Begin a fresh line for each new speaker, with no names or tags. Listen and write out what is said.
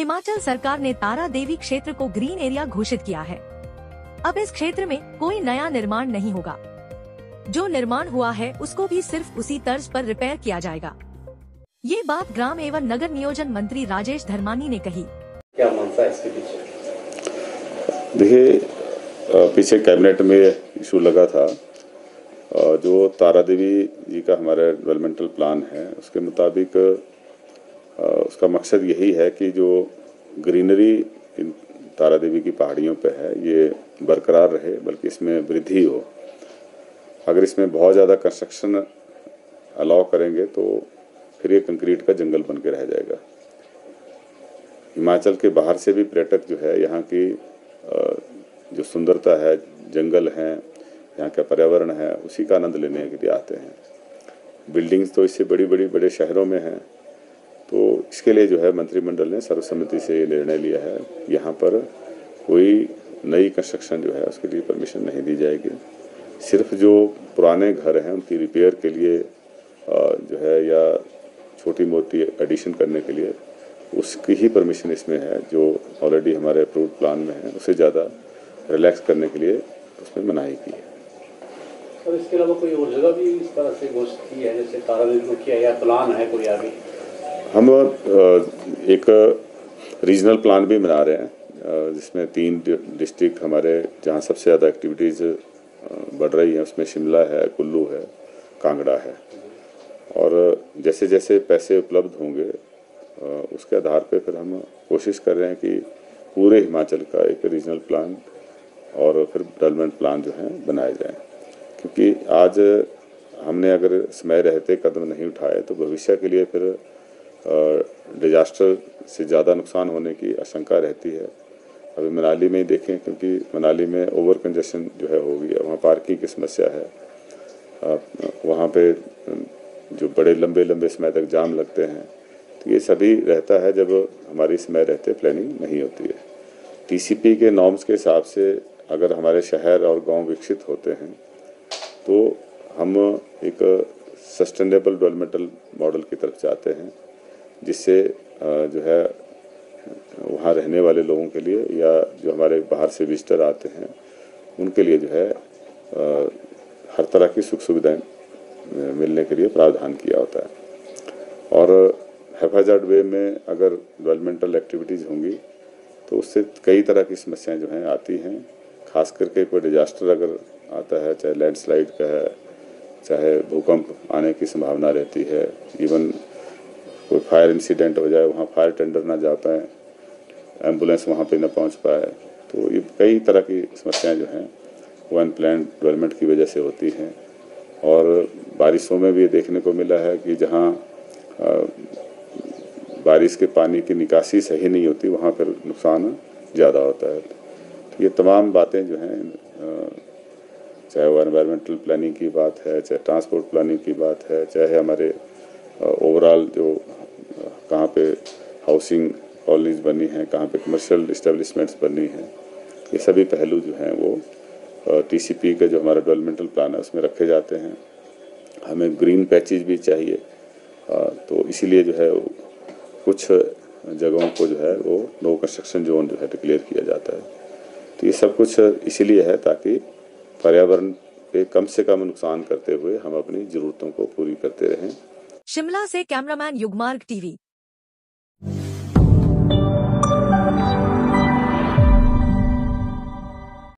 हिमाचल सरकार ने तारा देवी क्षेत्र को ग्रीन एरिया घोषित किया है। अब इस क्षेत्र में कोई नया निर्माण नहीं होगा। जो निर्माण हुआ है उसको भी सिर्फ उसी तर्ज पर रिपेयर किया जाएगा। ये बात ग्राम एवं नगर नियोजन मंत्री राजेश धर्मानी ने कही।
क्या मानता है इसके पीछे?
देखिए, पीछे कैबिनेट में इशू लगा था। जो तारा देवी जी का हमारा डेवलपमेंटल प्लान है उसके मुताबिक उसका मकसद यही है कि जो ग्रीनरी इन तारा देवी की पहाड़ियों पे है ये बरकरार रहे, बल्कि इसमें वृद्धि हो। अगर इसमें बहुत ज़्यादा कंस्ट्रक्शन अलाउ करेंगे तो फिर ये कंक्रीट का जंगल बन के रह जाएगा। हिमाचल के बाहर से भी पर्यटक जो है यहाँ की जो सुंदरता है, जंगल हैं, यहाँ का पर्यावरण है, उसी का आनंद लेने के लिए आते हैं। बिल्डिंग्स तो इससे बड़े शहरों में हैं, तो इसके लिए जो है मंत्रिमंडल ने सर्वसम्मति से ये निर्णय लिया है, यहाँ पर कोई नई कंस्ट्रक्शन जो है उसके लिए परमिशन नहीं दी जाएगी। सिर्फ जो पुराने घर हैं उनकी रिपेयर के लिए जो है या छोटी मोटी एडिशन करने के लिए उसकी ही परमिशन इसमें है। जो ऑलरेडी हमारे अप्रूव्ड प्लान में है उससे ज़्यादा रिलैक्स करने के लिए उसमें मनाही की है।
और इसके अलावा कोई और जगह भी इस तरह से घोषित की है जैसे तारा देवी को किया या प्लान है कोई आगे?
हम एक रीजनल प्लान भी बना रहे हैं जिसमें 3 डिस्ट्रिक्ट हमारे जहां सबसे ज़्यादा एक्टिविटीज़ बढ़ रही हैं, उसमें शिमला है, कुल्लू है, कांगड़ा है। और जैसे जैसे पैसे उपलब्ध होंगे उसके आधार पे फिर हम कोशिश कर रहे हैं कि पूरे हिमाचल का एक रीजनल प्लान और फिर डेवलपमेंट प्लान जो है बनाए जाएं। क्योंकि आज हमने अगर समय रहते कदम नहीं उठाए तो भविष्य के लिए फिर डिजास्टर से ज़्यादा नुकसान होने की आशंका रहती है। अभी मनाली में ही देखें, क्योंकि मनाली में ओवर कंजेशन जो है हो गई है, वहाँ पार्किंग की समस्या है, वहाँ पे जो बड़े लंबे समय तक जाम लगते हैं। तो ये सभी रहता है जब हमारी समय रहते प्लानिंग नहीं होती है। टीसीपी के नॉर्म्स के हिसाब से अगर हमारे शहर और गांव विकसित होते हैं तो हम एक सस्टेनेबल डेवलपमेंटल मॉडल की तरफ जाते हैं, जिससे जो है वहाँ रहने वाले लोगों के लिए या जो हमारे बाहर से विजिटर आते हैं उनके लिए जो है हर तरह की सुख सुविधाएं मिलने के लिए प्रावधान किया होता है। और हैफाजार्ड वे में अगर डेवलपमेंटल एक्टिविटीज़ होंगी तो उससे कई तरह की समस्याएं जो हैं आती हैं। खास करके कोई डिजास्टर अगर आता है, चाहे लैंडस्लाइड का है, चाहे भूकंप आने की संभावना रहती है, इवन कोई फायर इंसिडेंट हो जाए, वहाँ फायर टेंडर ना जा पाए, एम्बुलेंस वहाँ पे ना पहुँच पाए, तो ये कई तरह की समस्याएं जो हैं वो अनप्लान्ड डेवलपमेंट की वजह से होती हैं। और बारिशों में भी देखने को मिला है कि जहाँ बारिश के पानी की निकासी सही नहीं होती वहाँ पर नुकसान ज़्यादा होता है। तो ये तमाम बातें जो हैं, चाहे वो एनवायरमेंटल प्लानिंग की बात है, चाहे ट्रांसपोर्ट प्लानिंग की बात है, चाहे हमारे ओवरऑल जो कहाँ पे हाउसिंग कॉलोनीज बनी हैं, कहाँ पे कमर्शियल इस्टेब्लिशमेंट्स बनी हैं, ये सभी पहलू जो हैं वो टीसीपी का जो हमारा डेवलपमेंटल प्लान है उसमें रखे जाते हैं। हमें ग्रीन पैचेज भी चाहिए, तो इसीलिए जो है कुछ जगहों को जो है वो नो कंस्ट्रक्शन जोन जो है डिक्लेयर किया जाता है। तो ये सब कुछ इसीलिए है ताकि पर्यावरण पे कम से कम नुकसान करते हुए हम अपनी जरूरतों को पूरी करते रहें।
शिमला से कैमरामैन युगमार्ग टीवी।